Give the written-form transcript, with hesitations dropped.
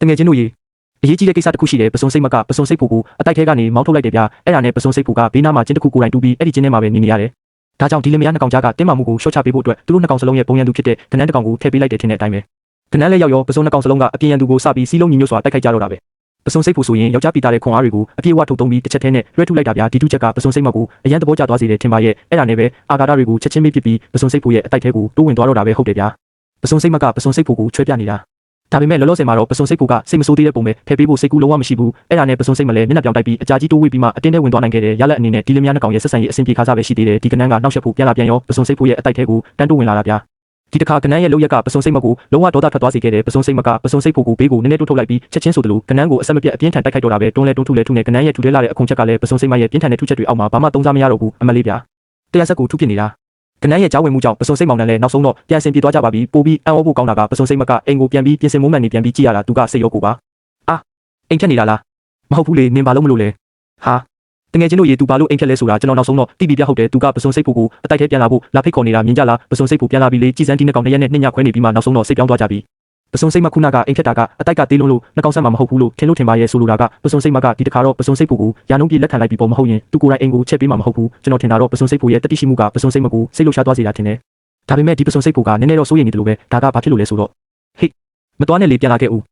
တငယ်ချင်းတို့ရေအရေးကြီးတဲ့ကိစ္စတစ်ခုရှိတယ်ပစွန်စိတ်မကပစွန်စိတ်ဖို့ကိုအတိုက်ထဲကနေမောင်းထုတ်လိုက်တယ်ဗျအဲ့ဒါနဲ့ပစွန်စိတ်ဖို့ကဘေးနားမှာကျင်းတစ်ခုကိုယ်တိုင်တူးပြီးအဲ့ဒီကျင်းထဲမှာပဲနေနေရတယ်ဒါကြောင့်ဒီလင်မယားနှစ်ကောင်ကြားကတင်းမာမှုကိုရှော့ချပေးဖို့အတွက်သူတို့နှစ်ကောင်စလုံးရဲ့ပုံရံသူဖြစ်တဲ့ကနန်းတစ်ကောင်ကိုထည့်ပေးလိုက်တယ်ထင်တဲ့အတိုင်းပဲကနန်းလည်းရောက်ရောပစွန်နှစ်ကောင်စလုံးကအပြင်ရန်သူကိုစပြီးစီးလုံးညီညွတ်စွာတိုက်ခိုက်ကြတော့တာပဲပစွန်စိတ်ဖို့ဆိုရင်ယောက်ျားပီတာတဲ့ခွန်အားတွေကိုအပြည့်အဝထုတ်သုံးပြီးတစ်ချက်တည်းနဲ့လွှဲထုတ်လိုက်တာဗျာဒီထုချက်ကပစွန်စိတ်မောက်ကိုအရန်သဘောကျသွားစေတယ်ထင်ပါရဲ့အဲ့ဒါနဲ့ပဲအာဃာတတွေကိုချက်ချင်းမေ့ပစ်ပြီးပစွန်စိတ်ဖို့ရဲ့အတိုက်ထဲကိုတိုးဝင်သွားတော့တာပဲဟုတ်တယ်ဗျာပစွန်စိတ်မကပစွန်စိတ်ဖို့ကိုချွဲပြနေတာဒါပေမဲ့လောလောဆယ်မှာတော့ပစွန်စိတ်ဖို့ကစိတ်မဆိုးသေးတဲ့ပုံပဲဖယ်ပေးဖို့စိတ်ကူးလုံးဝမရှိဘူးအဲ့ဒါနဲ့ပစွန်စိတ်မလဲမျက်နှာပြောင်တိုက်ပြီးအကြာကြီးတိုးဝေးပြီးမှအတင်းထဲဝင်သွားနိုင်ခဲ့တယ်ရလက်အနေနဲ့ဒီလင်မယားနှစ်ကောင်ရဲ့ဆက်ဆံရေးအဆင်ပြေခါစားပဲရှိသေးတယ်ဒီကနန်းကနောက်ဆက်ဖို့ပြန်လာပြန်ရောပစွန်စိတ်ဖို့ရဲ့အတိုက်ထဲကိုတန်းတိုးဝင်လာတာဗျာဒီတစ်ခါကနန်းရဲ့လောက်ရက်ကပစွန်စိတ်မကိုလုံးဝဒေါသထွက်သွားစေခဲ့တယ်ပစွန်စိတ်မကပစွန်စိတ်ဖို့ကိုဘေးကိုနည်းနည်းတိုးထုတ်လိုက်ပြီးချက်ချင်းဆိုသလိုကနန်းကိုအဆက်မပြတ်အပြင်းထန်တိုက်ခိုက်တော့တာပဲတွန်းလဲတွန်းထုလဲထုနေကနန်းရဲ့ထူထဲလာတဲ့အခုံချက်ကလည်းပစွန်စိတ်မရဲ့ပြင်းထန်တဲ့ထုချက်တွေအောက်မှာဘာမှသုံးစားမရတော့ဘူးအမလေးဗျာတရားဆက်ကိုထုပစ်နေတာကနန်းရဲ့ကြားဝင်မှုကြောင့်ပစွန်စိတ်မောင်နှံလည်းနောက်ဆုံးတော့ပြန်ဆင်ပြေသွားကြပါပြီပို့ပြီးအံ့ဩဖို့ကောင်းတာကပစွန်စိတ်မကအိမ်ကိုပြန်ပြီးပြင်ဆင်မုန်းမှန်နေပြန်ပြီးကြည့်ရတာသူကစိတ်ရောကိုပါအာအိမ်ဖြတ်နေတာလားမဟုတ်ဘူးလေနင်ဘာလို့မလို့လဲဟာတငယ်ချင်းတို့ရေသူဘာလို့အိမ်ဖြတ်လဲဆိုတာကျွန်တော်နောက်ဆုံးတော့တိတိပြဟုတ်တယ်သူကပစွန်စိတ်ဖို့ကိုအတိုက်ထဲပြန်လာဖို့လာဖိတ်ခေါ်နေတာမြင်ကြလားပစွန်စိတ်ဖို့ပြန်လာပြီးလေကြည်စမ်းဒီနှစ်ကောင်တစ်ရက်နဲ့နှစ်ညခွဲနေပြီးမှနောက်ဆုံးတော့စိတ်ပြောင်းသွားကြပြီပစွန်စိတ်မခုနကအိမ်ဖြတ်တာကအတိုက်ကသေးလုံးလို့နှစ်ကောင်ဆက်မှာမဟုတ်ဘူးလို့ထင်လို့ထင်ပါရဲ့ဆိုလိုတာကပစွန်စိတ်မကဒီတစ်ခါတော့ပစွန်စိတ်ဖို့ကိုရာနှုန်းပြည့်လက်ခံလိုက်ပြီးပေါ်မဟုတ်ရင်သူကိုယ်တိုင်အိမ်ကိုချက်ပေးမှာမဟုတ်ဘူးကျွန်တော်ထင်တာတော့ပစွန်စိတ်ဖို့ရဲ့တတိရှိမှုကပစွန်စိတ်မကိုစိတ်လှုပ်ရှားသွားစေတာထင်တယ်ဒါပေမဲ့ဒီပစွန်စိတ်ဖို့ကနည်းနည်းတော့စိုးရိမ်နေတယ်လို့ပဲဒါကဘာဖြစ်လို့လဲဆိုတော့ဟေ့မတော်နဲ့လေပြန်လာခဲ့ဦး